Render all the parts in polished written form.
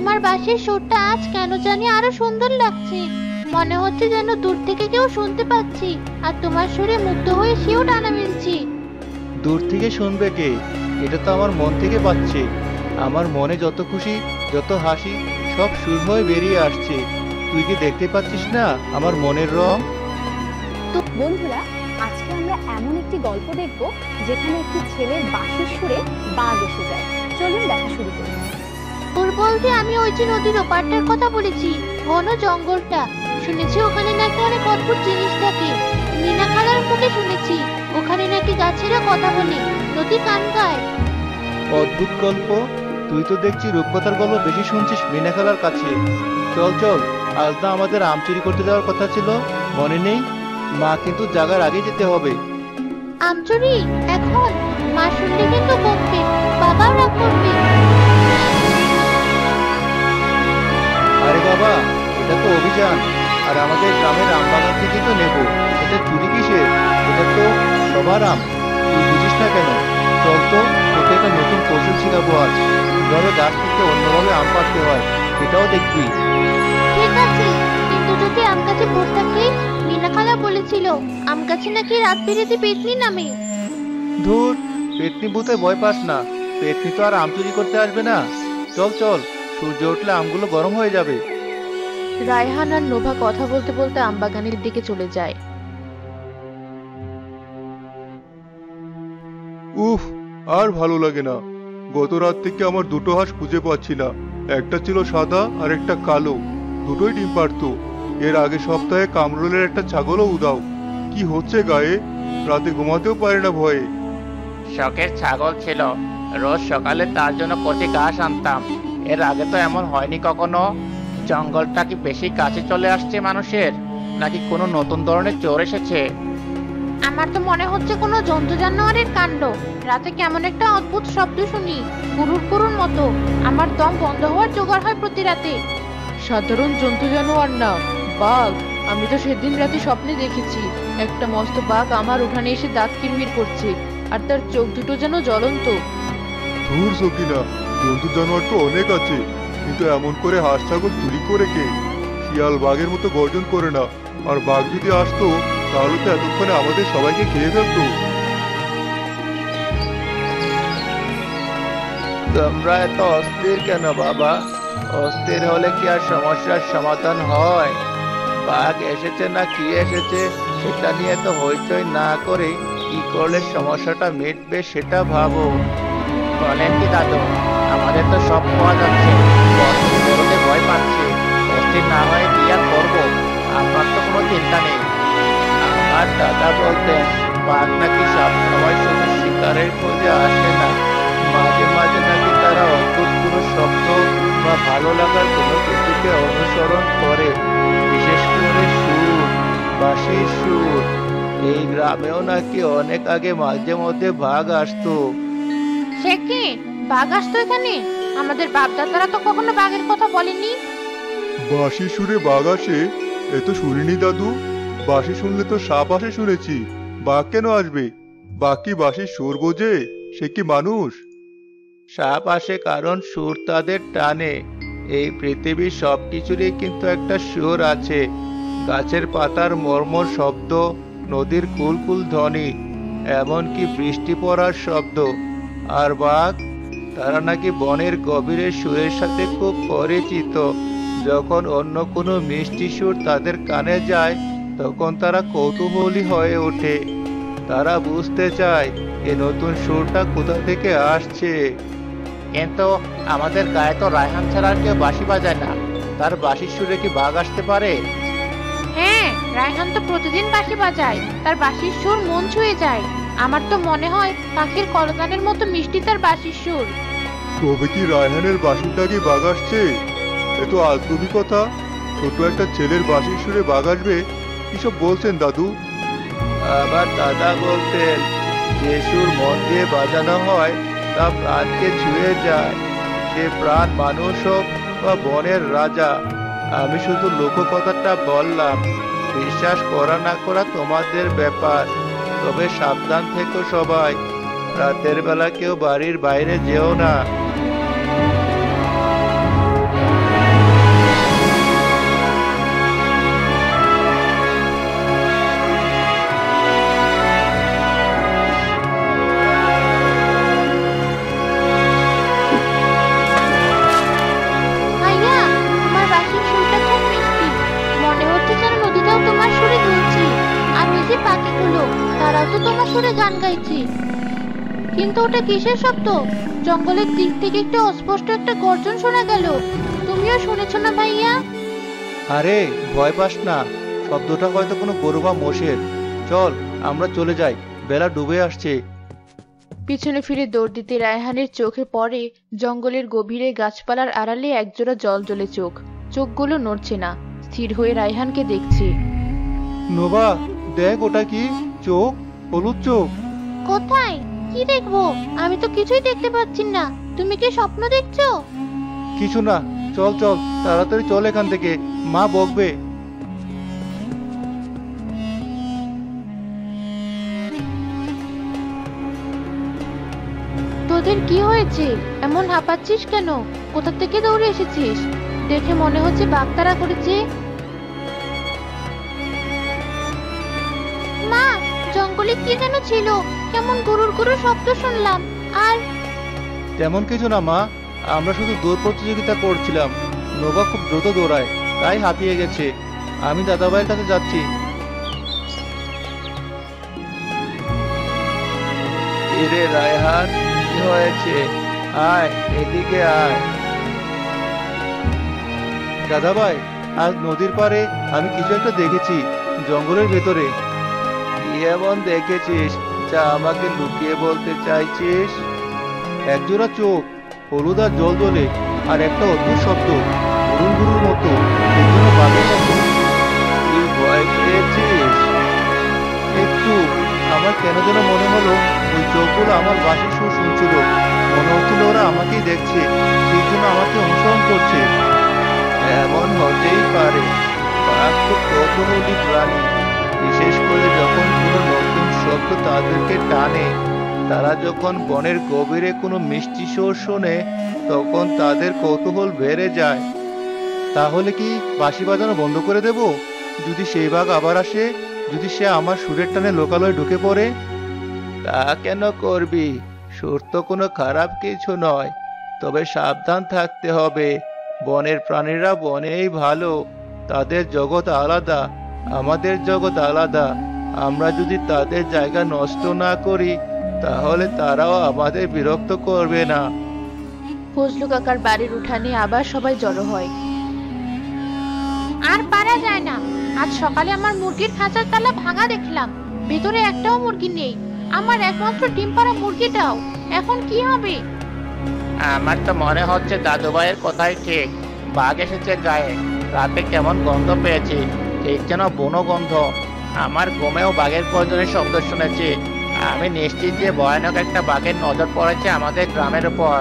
তোমার বাঁশির সুরটা আজ কেন জানি আরো সুন্দর লাগছে। মনে হচ্ছে যেন দূর থেকে কেউ শুনতে পাচ্ছি, আর তোমার সুরে মুগ্ধ হয়ে সেও টানা মিলছি। দূর থেকে শুনবে কে? এটা তো আমার মন থেকে পাচ্ছে। আমার মনে যত খুশি, যত হাসি, সব সুর হয়ে বেরিয়ে আসছে। তুই কি দেখতে পাচ্ছিস না আমার মনের রং? তো বন্ধুরা, আজকে আমরা এমন একটি গল্প দেখব যেখানে একটি ছেলের বাঁশির সুরে বাঘ এসে যায়। চলুন দেখা শুরু করি। ওর বলতে আমি ওই যে নদীর ওপারটার কথা বলেছি, ঘন জঙ্গলটা। শুনেছি ওখানে নাকি অনেক অদ্ভুত জিনিস থাকে। মিনা খালার মুখে শুনেছি ওখানে নাকি গাছেরা কথা বলে, নদী গান গায়। অদ্ভুত গল্প? তুই তো দেখছি রূপকথার গল্প বেশি শুনছিস মিনা খালার কাছে। চল চল, আজ না আমাদের আম চুরি করতে যাওয়ার কথা ছিল, মনে নেই? মা কিন্তু জাগার আগে যেতে হবে। আমচুরি এখন? মা শুনলে কিন্তু বকবে, বাবাও রাগ করবে। আরে বাবা, এটা তো অভিযান, আর আমাদের গ্রামের আম বাগান থেকে তো নেব। এটা চুরি কিসের? এটা তো সবার আম, তুই বুঝিস না কেন? চল তো, তোকে একটা নতুন কৌশল শেখাবো আজ, কিভাবে গাছ থেকে অন্যভাবে আম পাড়তে হয় সেটাও দেখবি। ঠিক আছে, কিন্তু যদি আম গাছে ভূত থাকে? মিনা খালা বলেছিল আম গাছে নাকি রাত বেড়েতে পেতনি নামে। ধুর, পেতনি ভূতে ভয় পাস না। পেতনি তো আর আম চুরি করতে আসবে না। চল চল, সূর্য উঠলে আমগুলো গরম হয়ে যাবে। রায়হান আর নোভা কথা বলতে বলতে আমবাগানের দিকে চলে যায়। উফ, আর ভালো লাগে না। গত রাত থেকে আমার দুটো হাঁস খুঁজে পাচ্ছি না। একটা ছিল সাদা আর একটা কালো, দুটোই ডিম পারতো। এর আগে সপ্তাহে কামরুলের একটা ছাগলও উদাও। কি হচ্ছে গায়ে? রাতে ঘুমাতেও পারে না ভয়ে। শখের ছাগল ছিল, রোজ সকালে তার জন্য কচি ঘাস আনতাম। এর আগে তো এমন হয়নি কখনো। জঙ্গলটা কি বেশি কাছে চলে আসছে মানুষের, নাকি কোনো নতুন ধরনের চোর এসেছে? আমার তো মনে হচ্ছে কোনো জন্তু জানোয়ারের কাণ্ড। রাতে কেমন একটা অদ্ভুত শব্দ শুনি, কুরুর কুরুর মতো। আমার দম বন্ধ হওয়ার জোগাড় হয় প্রতি রাতে। সাধারণ জন্তু জানোয়ার না, বাঘ। আমি তো সেদিন রাতে স্বপ্নে দেখেছি একটা মস্ত বাঘ আমার উঠানে এসে দাঁত কিরমির করছে, আর তার চোখ দুটো যেন জ্বলন্ত। ধুর সকিনা, জন্তু জানোয়ার তো অনেক আছে, কিন্তু এমন করে হাঁস ছাগল চুরি করে কে? শিয়াল বাঘের মতো গর্জন করে না, আর বাঘ যদি আসতো তাহলে তো এতক্ষণে আমাদের সবাইকে খেয়ে ফেলতো। তোমরা এত অস্থির কেন বাবা? অস্থির হলে কি আর সমস্যার সমাধান হয়? বাঘ এসেছে না কি এসেছে সেটা নিয়ে তো হইচই না করে কি করলে সমস্যাটা মিটবে সেটা ভাবো। বলেন কি দাদু, আমাদের তো সব পাওয়া যাচ্ছে, বড়তে ভয় পাচ্ছে। অস্থির না হয়ে কি আর করবো? আপনার তো কোনো চিন্তা নেই। আমার দাদা বলতেন বাঘ নাকি সব সময় শুধু শিকারের খোঁজে আসে না, মাঝে মাঝে নাকি তারা অদ্ভুত কোনো শব্দ বা ভালো লাগার কোনো কিছুকে অনুসরণ করে, বিশেষ করে সুর, বাঁশির সুর। এই গ্রামেও নাকি অনেক আগে মাঝে মধ্যে বাঘ আসতো। সে কি, বাঘ আসতো এখানে? আমাদের বাপ দাদারা তো কখনো বাঘের কথা বলেনি। বাঁশি সুরে বাঘ আসে? এ তো শুনিনি দাদু। বাঁশি শুনলে তো সাপ আসে শুনেছি, বাঘ কেন আসবে? বাঘ কি বাঁশির সুর বোঝে? সে কি মানুষ? সাপ আসে কারণ সুর তাদের টানে। এই পৃথিবীর সবকিছুরই কিন্তু একটা সুর আছে। গাছের পাতার মর্মর শব্দ, নদীর কুলকুল ধ্বনি, এমনকি বৃষ্টি পড়ার শব্দ। আর বাঘ, তারা নাকি বনের গভীরে সুরের সাথে খুব পরিচিত। যখন অন্য কোনো মিষ্টি সুর তাদের কানে যায় তখন তারা কৌতূহলী হয়ে ওঠে। তারা বুঝতে চায় এ নতুন সুরটা কোথা থেকে আসছে। কিন্তু আমাদের গায়ে তো রায়হান ছাড়া আর কেউ বাঁশি বাজায় না। তার বাঁশির সুরে কি বাঘ আসতে পারে? হ্যাঁ, রায়হান তো প্রতিদিন বাঁশি বাজায়, তার বাঁশির সুর মন ছুঁয়ে যায়। আমার তো মনে হয় পাখির কলতানের মতো মিষ্টি তার বাঁশির সুর। তবে কি রায়হানের বাঁশির ডাকে বাঘ আসছে? এ তো আজগুবি কথা। ছোট একটা ছেলের বাঁশির সুরে বাঘ আসবে? কিসব বলছেন দাদু? আবার দাদা বলতেন যে সুর মন দিয়ে বাজানো হয় তা প্রাণকে ছুঁয়ে যায়। সে প্রাণ মানুষ হোক বা বনের রাজা। আমি শুধু লোককথাটা বললাম, বিশ্বাস করা না করা তোমাদের ব্যাপার। তবে সাবধান থেকো সবাই, রাতের বেলা কেউ বাড়ির বাইরে যেও না। তারাও তো তোমার সুরে গান গাইছে। কিন্তু ওটা কিসের শব্দ? জঙ্গলের দিক থেকে একটা অস্পষ্ট একটা গর্জন শোনা গেল। তুমিও শুনেছো না ভাইয়া? আরে ভয় পাস না, শব্দটা হয়তো কোনো গরু বা মোষের। চল আমরা চলে যাই, বেলা ডুবে আসছে। পিছনে ফিরে দৌড় দিতে রায়হানের চোখে পড়ে জঙ্গলের গভীরে গাছপালার আড়ালে একজোড়া জলজলে চোখ। চোখগুলো নড়ছে না, স্থির হয়ে রায়হানকে দেখছে। নোভা, দেখ ওটা কি? চোখ, হলুদ চোখ। কোথায়? কি দেখবো? আমি তো কিছুই দেখতে পাচ্ছি না। তুমি কি স্বপ্ন দেখছো? কিছু না, চল চল তাড়াতাড়ি চল এখান থেকে, মা বকবে। তোদের কি হয়েছে? এমন হাঁপাচ্ছিস কেন? কোথা থেকে দৌড়ে এসেছিস? দেখে মনে হচ্ছে বাঘ তাড়া করেছে। মা, জঙ্গলে কি যেন ছিল, কেমন গরুর গরুর শব্দ শুনলাম। আর তেমন কিছু না মা, আমরা শুধু দৌড় প্রতিযোগিতা করছিলাম। নোভা খুব দ্রুত দৌড়ায়, তাই হাঁপিয়ে গেছে। আমি দাদাভাইয়ের কাছে যাচ্ছি। এরে রায়হান, কি হয়েছে? আয় এদিকে আয়। দাদাভাই, আজ নদীর পাড়ে আমি কিছু একটা দেখেছি, জঙ্গলের ভেতরে। কি এমন দেখেছিস যা আমাকে লুকিয়ে বলতে চাইছিস? একজোড়া চোখ, হলুদ আর জল জ্বলে, আর একটা অদ্ভুত শব্দ, গুরুর গুরুর মতো, একজন বাঘের মতো। তুই ভয় পেয়েছিস? একটু। আমার কেন যেন মনে হলো ওই চোখগুলো আমার বাঁশির সুর শুনছিল। মনে হচ্ছিল ওরা আমাকেই দেখছে, সেই জন্য আমাকে অনুসরণ করছে। এমন হতেই পারে, বাঘ খুব কৌতূহলী প্রাণী, বিশেষ করে যখন কোনো নতুন শব্দ তাদেরকে টানে। তারা যখন বনের গভীরে কোনো মিষ্টি সুর শোনে, তখন তাদের কৌতূহল বেড়ে যায়। তাহলে কি বাঁশি বাজানো বন্ধ করে দেব? যদি সেই বাঘ আবার আসে, যদি সে আমার সুরের টানে লোকালয়ে ঢুকে পড়ে? তা কেন করবি? সুর তো কোনো খারাপ কিছু নয়, তবে সাবধান থাকতে হবে। বনের প্রাণীরা বনেই ভালো, তাদের জগৎ আলাদা, আমাদের জগৎ আলাদা। আমরা যদি তাদের জায়গা নষ্ট না করি, তাহলে তারাও আমাদের বিরক্ত করবে না। ফজলু কাকার বাড়ির উঠানে আবার সবাই জড়ো হয়। আর পারা যায় না। আজ সকালে আমার মুরগির খাঁচার তালা ভাঙা দেখলাম, ভেতরে একটাও মুরগি নেই। আমার একমাত্র ডিম পাড়া মুরগিটাও। এখন কি হবে? আমার তো মনে হচ্ছে দাদুভাইয়ের কথাই ঠিক। বাঘ এসেছে গায়ে। রাতে কেমন গন্ধ পেয়েছি, ঠিক যেন বনো গন্ধ। আমার ঘুমেও বাঘের গর্জনের শব্দ শুনেছি। আমি নিশ্চিত যে ভয়ানক একটা বাঘের নজর পড়েছে আমাদের গ্রামের উপর।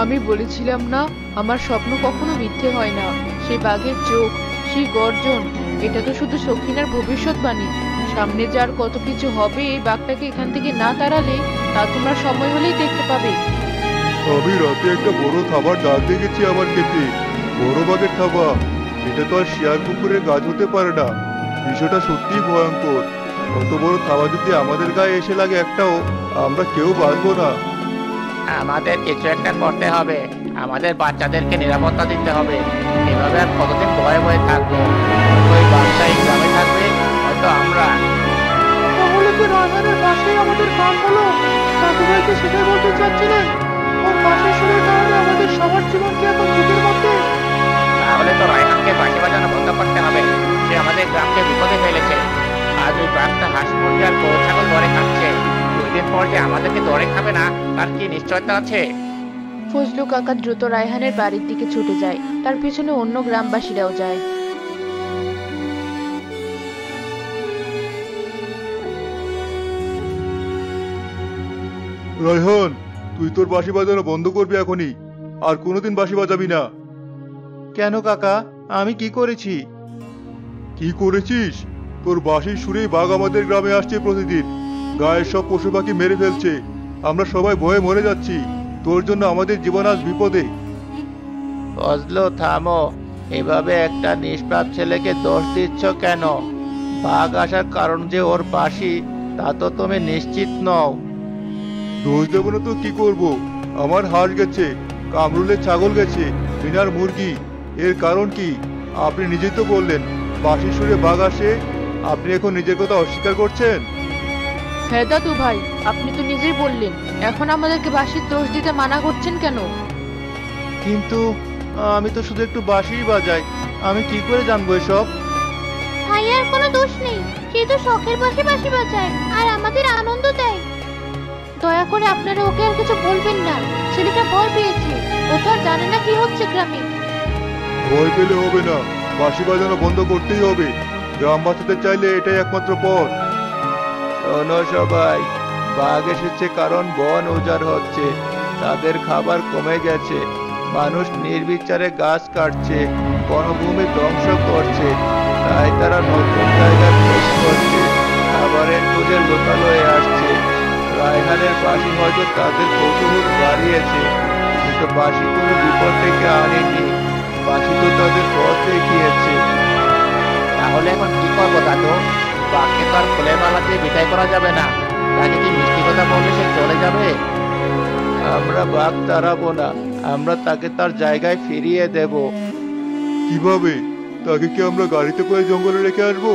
আমি বলেছিলাম না, আমার স্বপ্ন কখনো মিথ্যে হয় না। সেই বাঘের চোখ, সেই গর্জন, এটা তো শুধু সখিনার ভবিষ্যৎবাণী। সামনে যার কত কিছু হবে এই বাঘটাকে এখান থেকে না তাড়ালে, তা তোমরা সময় হলেই দেখতে পাবে। আমি রাতে একটা বড় থাবার দাঁত দেখেছি আমার ক্ষেতে, বড় বাঘের থাবা। এটা তো আর শিয়াল কুকুরের গাছ হতে পারে না। বিষয়টা সত্যিই ভয়ঙ্কর। অত বড় থাবা যদি আমাদের গায়ে এসে লাগে একটাও, আমরা কেউ বাঁচবো না। আমাদের কিছু একটা করতে হবে। আমাদের বাচ্চাদেরকে নিরাপত্তা দিতে হবে। এভাবে আর কতদিন ভয়ে ভয়ে থাকবো? হয়তো এই বাচ্চা এই গ্রামে থাকবে, হয়তো আমরা। তাহলে কি রায়হানের পাশেই আমাদের কাম হলো? দাদুভাই কি সেটাই বলতে চাচ্ছিলেন? ওর পাশের সুরের কারণে আমাদের সবার জীবন কি এখন ঝুঁকির মধ্যে? তাহলে তো রায়হানকে বাঁশি বাজানো বন্ধ করতে হবে। সে আমাদের গ্রামকে বিপদে ফেলেছে। আজ ওই বাঘটা হাঁস মুরগি আর গরু ছাগল ধরে খাচ্ছে। 2 দিন পর যে আমাদেরকে ধরে খাবে না, তার কি নিশ্চয়তা আছে? ফজলু কাকা দ্রুত রায়হানের বাড়ির দিকে ছুটে যায়, তার পিছনে অন্য গ্রামবাসীরাও যায়। রায়হান, তুই তোর বাঁশি বাজানো বন্ধ করবি এখনই, আর কোনোদিন বাঁশি বাজাবি না। কেন কাকা, আমি কি করেছি? কি করেছিস? তোর বাঁশির সুরেই বাঘ আমাদের গ্রামে আসছে প্রতিদিন। গায়ের সব পশু পাখি মেরে ফেলছে। আমরা সবাই ভয়ে মরে যাচ্ছি। তোর জন্য আমাদের জীবন আজ বিপদে। ফজলু, থামো। এভাবে একটা নিষ্পাপ ছেলেকে দোষ দিচ্ছ কেন? বাঘ আসার কারণ যে ওর বাঁশি, তা তো তুমি নিশ্চিত নও। দোষ দেবো না তো কি করব? আমার হাঁস গেছে, কামরুলের ছাগল গেছে, মিনার মুরগি। এর কারণ কি? আপনি নিজেই তো বললেন বাঁশির সুরে বাঘ আসে। আপনি এখন নিজের কথা অস্বীকার করছেন। হ্যাঁ দাদু ভাই, আপনি তো নিজেই বললেন এখন আমাদেরকে বাঁশির দোষ দিতে মানা করছেন কেন? কিন্তু আমি তো শুধু একটু বাঁশিই বাজাই, আমি কি করে জানবো এসব? ভাইয়ার কোনো দোষ নেই, সে তো শখের বসে বাঁশি বাজায় আর আমাদের আনন্দ দেয়। দয়া করে আপনারা ওকে আর কিছু বলবেন না, ছেলেটা ভয় পেয়েছে, ও তো আর জানে না কি হচ্ছে গ্রামে। ভয় পেলে হবে না, বাঁশি বাজানো বন্ধ করতেই হবে। গ্রাম বাঁচাতে চাইলে এটাই একমাত্র পথ। শোনো সবাই, বাঘ এসেছে কারণ বন উজাড় হচ্ছে, তাদের খাবার কমে গেছে, মানুষ নির্বিচারে গাছ কাটছে, বনভূমি ধ্বংস করছে, তাই তারা নতুন জায়গার খোঁজ করছে, খাবারের খুঁজে লোকালয়ে আসছে। রায়হানের বাঁশি হয়তো তাদের কৌতূহল বাড়িয়েছে, কিন্তু বাঁশি কোনো বিপদ থেকে আনেনি, বাঁশি তো তাদের পথ দেখিয়েছে। তাহলে এখন কি করবো দাদু? বাঘকে তো আর ফুলের মালা দিয়ে বিদায় করা যাবে না। তাকে কি মিষ্টি কথা বললে সে চলে যাবে? আমরা বাঘ তাড়াবো না, আমরা তাকে তার জায়গায় ফিরিয়ে দেব। কিভাবে? তাকে কি আমরা গাড়িতে করে জঙ্গলে রেখে আসবো?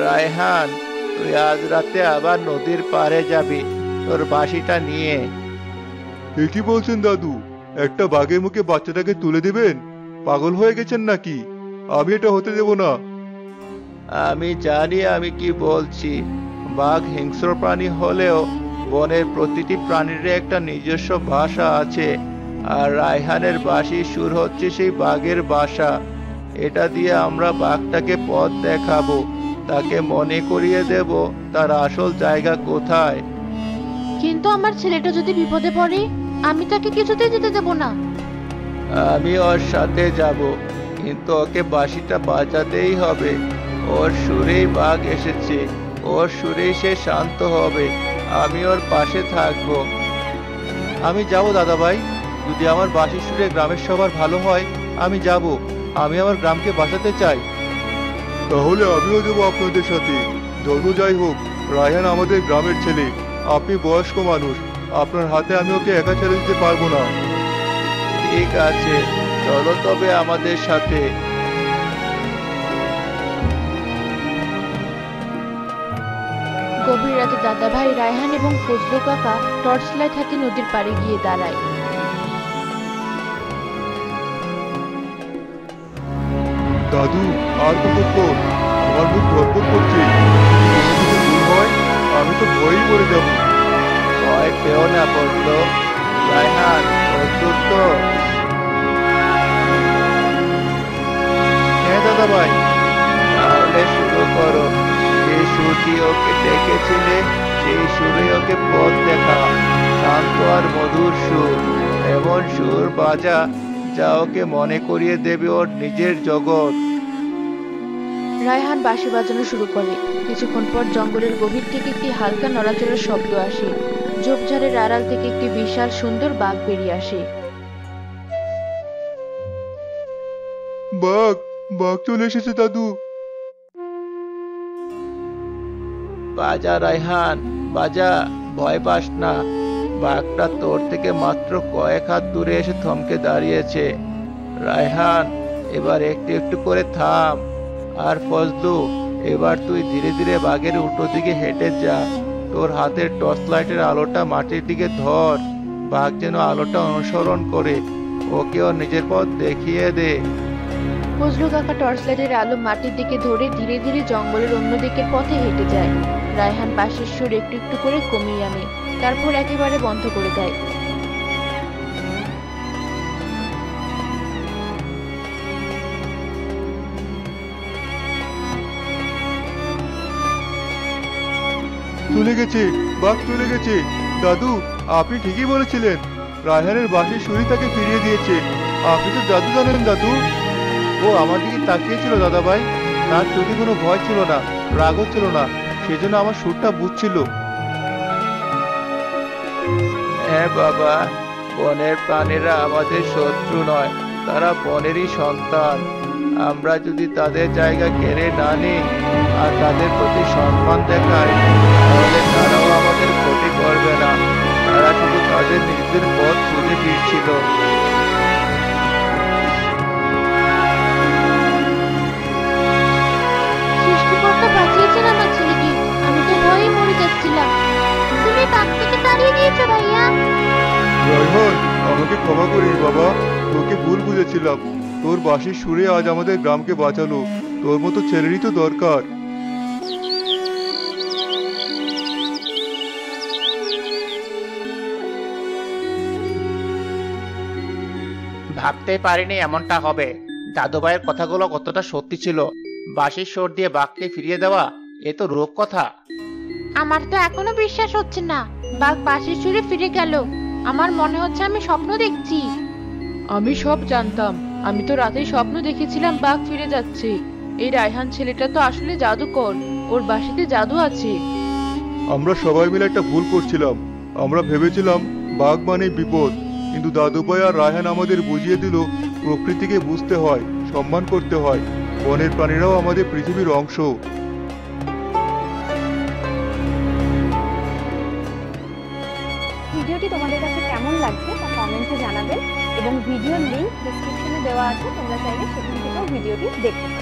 রায়হান, তুই আজ রাতে আবার নদীর পাড়ে যাবি তোর বাঁশিটা নিয়ে। এ কি বলছেন দাদু? একটা বাঘের মুখে বাচ্চাটাকে তুলে দিবেন? পাগল হয়ে গেছেন নাকি? আমি এটা হতে দেব না। আমি জানি আমি কি বলছি, বাঘ হিংস্র প্রাণী হলেও বনের প্রতিটি প্রাণীর একটা নিজস্ব ভাষা আছে, আর রায়হানের বাঁশির সুর হচ্ছে সেই বাঘের ভাষা। এটা দিয়ে আমরা বাঘটাকে পথ দেখাবো, তাকে মনে করিয়ে দেব তার আসল জায়গা কোথায়। কিন্তু আমার ছেলেটা যদি বিপদে পড়ে, আমি তাকে কিছুতেই যেতে দেব না। আমি ওর সাথে যাব, কিন্তু ওকে বাঁশিটা বাজাতেই হবে। ওর সুরেই বাঘ এসেছে, ওর সুরেই সে শান্ত হবে, আমি ওর পাশে থাকবো। আমি যাব দাদা ভাই, যদি আমার বাঁশির সুরে গ্রামের সবার ভালো হয় আমি যাব। আমি আমার গ্রামকে বাঁচাতে চাই। তাহলে আমিও যাবো আপনাদের সাথে। যত যাই হোক, রায়হান আমাদের গ্রামের ছেলে, আপনি বয়স্ক মানুষ, আপনার হাতে আমি ওকে একা ছেড়ে দিতে পারবো না। ঠিক আছে, চলো তবে আমাদের সাথে। গভীর রাতে দাদা ভাই রায়হান এবং ফজলু কাকা টর্চ লাইট হাতে নদীর পাড়ে গিয়ে দাঁড়ায়। দাদু, আর কতক্ষণ? আমার বুক ধরপড় করছে। যদি কোনো কিছু ভুল হয়, আমি তো ভয়েই মরে যাবো। ভয় পেও না বললো। রায়হান, প্রস্তুত তো? হ্যাঁ দাদা ভাই। তাহলে শুরু করো। যে সুরটি ওকে ডেকেছিলে সেই সুরে ওকে পথ দেখা। শান্ত আর মধুর সুর, এমন সুর বাজা যা ওকে মনে করিয়ে দেবে ওর নিজের জগৎ। রায়হান বাঁশি বাজানো শুরু করে। কিছুক্ষণ পর জঙ্গলের গভীর থেকে একটি হালকা নড়াচড়ার শব্দ আসে। ঝোপঝাড়ের আড়াল থেকে একটি বিশাল সুন্দর বাঘ বেরিয়ে আসে। বাঘ, বাঘ চলে এসেছে দাদু। বাজা রায়হান, বাজা, ভয় পাস না। বাঘটা তোর থেকে মাত্র কয়েক হাত দূরে এসে থমকে দাঁড়িয়েছে। রায়হান, এবার একটু একটু করে থাম। আর ফজলু, এবার তুই ধীরে ধীরে বাঘের উল্টো দিকে হেঁটে যা। তোর হাতের টর্চ লাইটের আলোটা মাটির দিকে ধর, বাঘ যেন আলোটা অনুসরণ করে। ওকে ওর নিজের পথ দেখিয়ে দে। ফজলু কাকা টর্চ লাইটের আলো মাটির দিকে ধরে ধীরে ধীরে জঙ্গলের অন্য দিকের পথে হেঁটে যায়। রায়হান বাঁশির সুর একটু একটু করে কমিয়ে আনে, তারপর একেবারে বন্ধ করে দেয়। চলে গেছে, বাঘ চলে গেছে। দাদু, আপনি ঠিকই বলেছিলেন, রায়হানের বাঁশির সুরই তাকে ফিরিয়ে দিয়েছে। আপনি তো জাদু জানেন দাদু। ও আমার দিকে তাকিয়েছিল দাদা ভাই, তার চোখে কোনো ভয় ছিল না, রাগও ছিল না, সেজন্য আমার সুরটা বুঝছিল। হ্যাঁ বাবা, বনের প্রাণীরা আমাদের শত্রু নয়, তারা বনেরই সন্তান। আমরা যদি তাদের জায়গা কেড়ে না নিই আর তাদের প্রতি সম্মান দেখাই, তাহলে তারাও আমাদের ক্ষতি করবে না। তারা শুধু তাদের নিজেদের পথ খুঁজে ফিরছিল। সৃষ্টিকর্তা বাঁচিয়েছেন আমার ছেলেকে, আমি তো ভয়েই মরে যাচ্ছি। ক্ষমা করিস বাবা, তোকে ভুল বুঝেছিলাম। তোর বাঁশির সুরে আজ আমাদের গ্রামকে বাঁচালো। তোর মতো ছেলেরই তো দরকার। ভাবতেই পারিনি এমনটা হবে। দাদুভাইয়ের কথাগুলো কতটা সত্যি ছিল। বাঁশির সুর দিয়ে বাঘকে ফিরিয়ে দেওয়া, এ তো রূপকথা। আমার তো এখনো বিশ্বাস হচ্ছে না বাঘ বাঁশির সুরে ফিরে গেল। আমার মনে হচ্ছে আমি স্বপ্ন দেখছি। আমি সব জানতাম। আমি তো রাতেই স্বপ্ন দেখেছিলাম বাঘ ফিরে যাচ্ছে। এই রায়হান ছেলেটা তো আসলে জাদুকর, ওর বাঁশিতে জাদু আছে। আমরা সবাই মিলে একটা ভুল করছিলাম। আমরা ভেবেছিলাম বাঘ মানে বিপদ, কিন্তু দাদুভাই আর রায়হান আমাদের বুঝিয়ে দিল প্রকৃতিকে বুঝতে হয়, সম্মান করতে হয়। বনের প্রাণীরাও আমাদের পৃথিবীর অংশ। ভিডিওটি তোমাদের কাছে কেমন লাগছে তা কমেন্টে জানাবেন এবং ভিডিওর লিংক ডেসক্রিপশনে দেওয়া আছে, তোমরা চাইলে সেখান থেকেও ভিডিওটি দেখতে পারো।